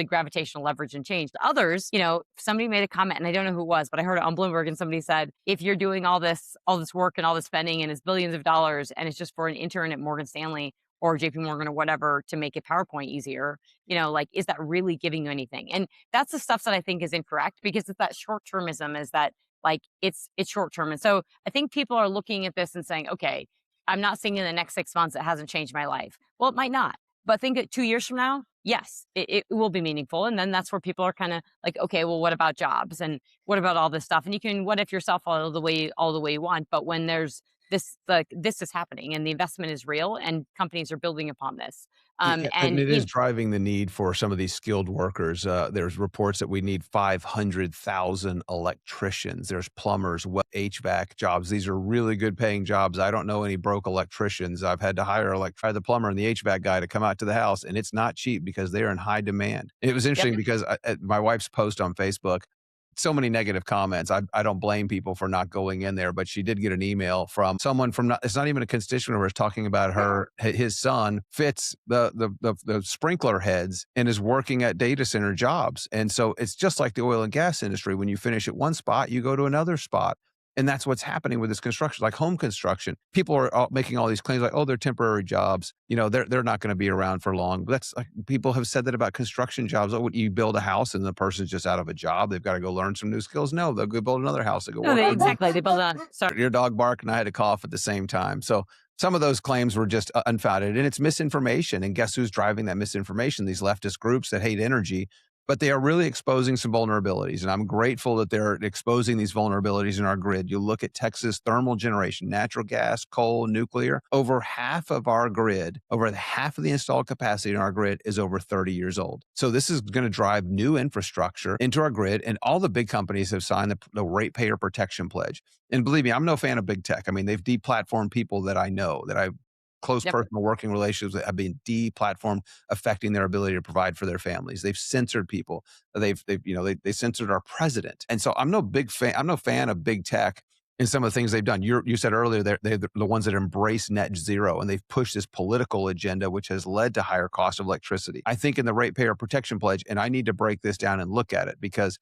Speaker 2: gravitational leverage and change. Others, somebody made a comment, and I don't know who it was, but I heard it on Bloomberg, and somebody said, if you're doing all this work and all this spending and it's billions of dollars, and it's just for an intern at Morgan Stanley, or JP Morgan or whatever to make a PowerPoint easier, like, is that really giving you anything? And that's the stuff that I think is incorrect, because it's that short-termism, is that, like, it's short term. And so I think people are looking at this and saying, okay, I'm not seeing in the next 6 months it hasn't changed my life. Well, it might not. But think that 2 years from now, yes, it will be meaningful. And then that's where people are kind of like, okay, well, what about jobs? And what about all this stuff? And you can what if yourself all the way you want. But when there's this is happening and the investment is real and companies are building upon this.
Speaker 1: And
Speaker 2: And
Speaker 1: it is driving the need for some of these skilled workers. There's reports that we need 500,000 electricians. There's plumbers, HVAC jobs. These are really good paying jobs. I don't know any broke electricians. I've had to hire the plumber and the HVAC guy to come out to the house, and it's not cheap because they are in high demand. It was
Speaker 2: yep,
Speaker 1: interesting because my wife's post on Facebook, so many negative comments. I don't blame people for not going in there, but she did get an email from someone from it's not even a constituent of hers, talking about his son fits the sprinkler heads and is working at data center jobs. And so it's just like the oil and gas industry. When you finish at one spot, you go to another spot. And that's what's happening with this construction, like home construction. People are making all these claims like, oh, they're temporary jobs. They're not going to be around for long. But that's like, people have said that about construction jobs. Oh, you build a house and the person's just out of a job. They've got to go learn some new skills. No, they'll go build another house. They go
Speaker 2: no,
Speaker 1: work.
Speaker 2: exactly. They build on. Sorry.
Speaker 1: Your dog barked and I had to cough at the same time. So some of those claims were just unfounded, and it's misinformation. And guess who's driving that misinformation? These leftist groups that hate energy. But they are really exposing some vulnerabilities. And I'm grateful that they're exposing these vulnerabilities in our grid. You look at Texas thermal generation, natural gas, coal, nuclear. Over half of our grid, over half of the installed capacity in our grid is over 30 years old. So this is going to drive new infrastructure into our grid. And all the big companies have signed the ratepayer protection pledge. And believe me, I'm no fan of big tech. I mean, they've deplatformed people that I know, that I've close
Speaker 2: Yep.
Speaker 1: personal working relationships that have been deplatformed, affecting their ability to provide for their families. They've censored people. They censored our president. And so I'm no fan of big tech and some of the things they've done. You said earlier they're the ones that embrace net zero, and they've pushed this political agenda, which has led to higher cost of electricity. I think in the ratepayer protection pledge, and I need to break this down and look at it, because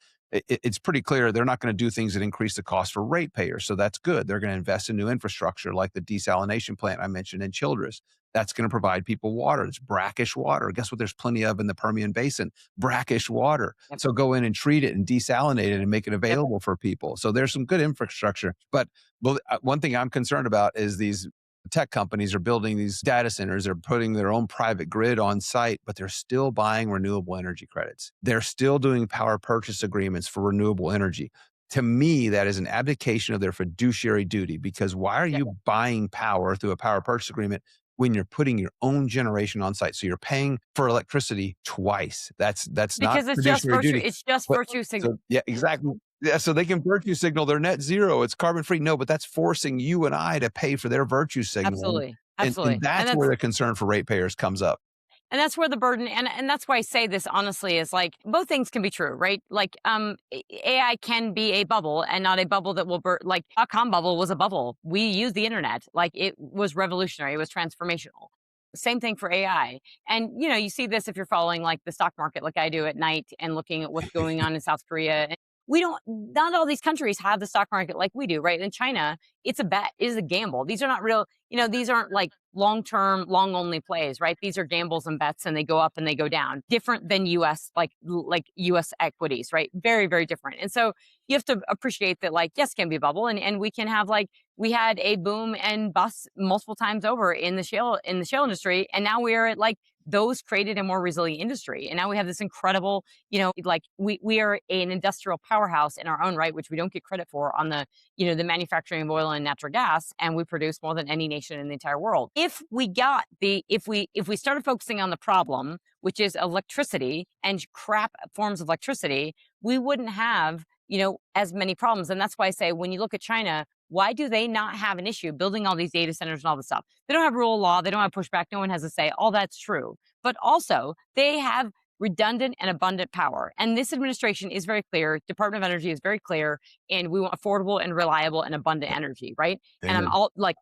Speaker 1: it's pretty clear they're not going to do things that increase the cost for ratepayers. So that's good. They're going to invest in new infrastructure like the desalination plant I mentioned in Childress. That's going to provide people water. It's brackish water. Guess what? There's plenty of in the Permian Basin, brackish water.
Speaker 2: Yep.
Speaker 1: So go in and treat it and desalinate it and make it available
Speaker 2: Yep.
Speaker 1: for people. So there's some good infrastructure. But one thing I'm concerned about is these tech companies are building these data centers. They're putting their own private grid on site, but they're still buying renewable energy credits. They're still doing power purchase agreements for renewable energy. To me, that is an abdication of their fiduciary duty, because why are you buying power through a power purchase agreement when you're putting your own generation on site? So you're paying for electricity twice. That's
Speaker 2: Because
Speaker 1: not
Speaker 2: it's just
Speaker 1: fiduciary
Speaker 2: virtue.
Speaker 1: duty.
Speaker 2: It's just
Speaker 1: But-
Speaker 2: virtue signal.
Speaker 1: So, yeah, exactly. Yeah, so they can virtue signal their net zero. It's carbon free. No, but that's forcing you and I to pay for their virtue signal.
Speaker 2: Absolutely.
Speaker 1: And
Speaker 2: Absolutely.
Speaker 1: that's where the concern for ratepayers comes up.
Speaker 2: And that's where the burden, and that's why I say this honestly, is like both things can be true, right? Like AI can be a bubble and not a bubble that will burst. Like .com bubble was a bubble. We used the internet. Like it was revolutionary. It was transformational. Same thing for AI. And you see this if you're following like the stock market, like I do at night, and looking at what's going on in South Korea. Not all these countries have the stock market like we do, right? In China, it's a bet, it is a gamble. These are not real, these aren't like long-term, long-only plays, right? These are gambles and bets, and they go up and they go down. Different than US, like US equities, right? Very, very different. And so you have to appreciate that, like, yes, can be a bubble, and we can have we had a boom and bust multiple times over in the shale industry, and now we are at those created a more resilient industry. And now we have this incredible, we are an industrial powerhouse in our own right, which we don't get credit for on the, the manufacturing of oil and natural gas. And we produce more than any nation in the entire world. If we started focusing on the problem, which is electricity and crap forms of electricity, we wouldn't have, as many problems. And that's why I say, when you look at China, why do they not have an issue building all these data centers and all this stuff? They don't have rule of law. They don't have pushback. No one has to say, all that's true. But also, they have redundant and abundant power. And this administration is very clear. Department of Energy is very clear. And we want affordable and reliable and abundant energy, right?
Speaker 1: Amen.
Speaker 2: And I'm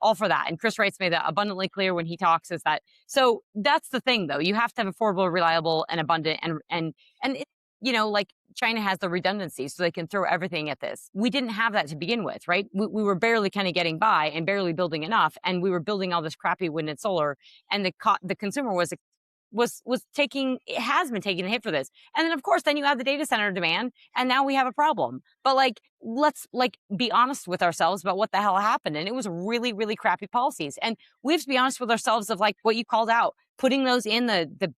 Speaker 2: all for that. And Chris Wright's made that abundantly clear when he talks, is that. So that's the thing, though. You have to have affordable, reliable, and abundant. And like China has the redundancy, so they can throw everything at this. We didn't have that to begin with, right? We were barely kind of getting by and barely building enough, and we were building all this crappy wind and solar, and the consumer has been taking a hit for this. And then of course, then you have the data center demand, and now we have a problem. But let's be honest with ourselves about what the hell happened. And it was really, really crappy policies. And we have to be honest with ourselves of what you called out, putting those in the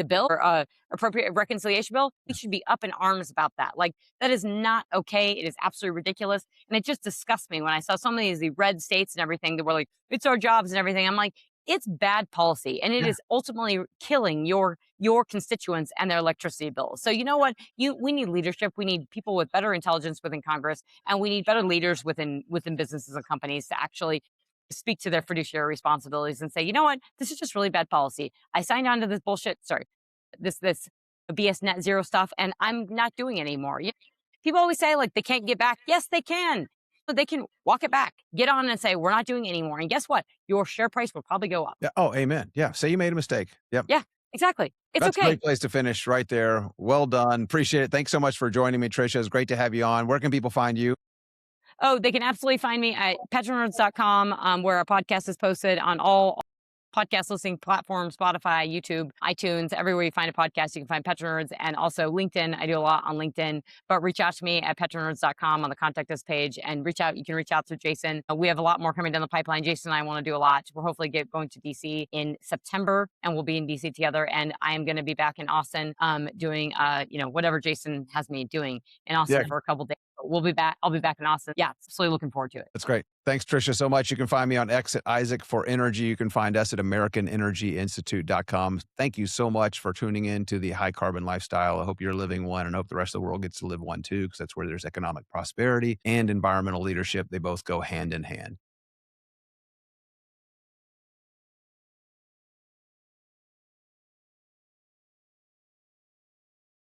Speaker 2: bill or appropriate reconciliation bill. We should be up in arms about that. That is not okay. It is absolutely ridiculous. And it just disgusts me when I saw some of the red states and everything that were like, it's our jobs and everything. I'm like, it's bad policy, and it is ultimately killing your constituents and their electricity bills. So you know what? We need leadership. We need people with better intelligence within Congress, and we need better leaders within businesses and companies to actually speak to their fiduciary responsibilities and say, you know what? This is just really bad policy. I signed on to this bullshit. Sorry, this BS net zero stuff, and I'm not doing it anymore. People always say they can't get back. Yes, they can. So they can walk it back, get on and say, we're not doing it anymore. And guess what? Your share price will probably go up.
Speaker 1: Yeah. Oh, amen. Yeah. Say you made a mistake. Yep.
Speaker 2: Yeah, exactly.
Speaker 1: That's
Speaker 2: okay.
Speaker 1: a great place to finish right there. Well done. Appreciate it. Thanks so much for joining me, Trisha. It's great to have you on. Where can people find you?
Speaker 2: Oh, they can absolutely find me at PetroNerds.com, where our podcast is posted on all podcast listening platforms, Spotify, YouTube, iTunes, everywhere you find a podcast, you can find PetroNerds, and also LinkedIn. I do a lot on LinkedIn, but reach out to me at PetroNerds.com on the contact us page, and you can reach out to Jason. We have a lot more coming down the pipeline. Jason and I want to do a lot. We're hopefully going to DC in September, and we'll be in DC together. And I am going to be back in Austin, doing, whatever Jason has me doing in Austin for a couple days. We'll be back. I'll be back in Austin. Yeah, absolutely looking forward to it.
Speaker 1: That's great. Thanks, Trisha, so much. You can find me on X at Isaac for Energy. You can find us at AmericanEnergyInstitute.com. Thank you so much for tuning in to the High Carbon Lifestyle. I hope you're living one, and I hope the rest of the world gets to live one too, because that's where there's economic prosperity and environmental leadership. They both go hand in hand.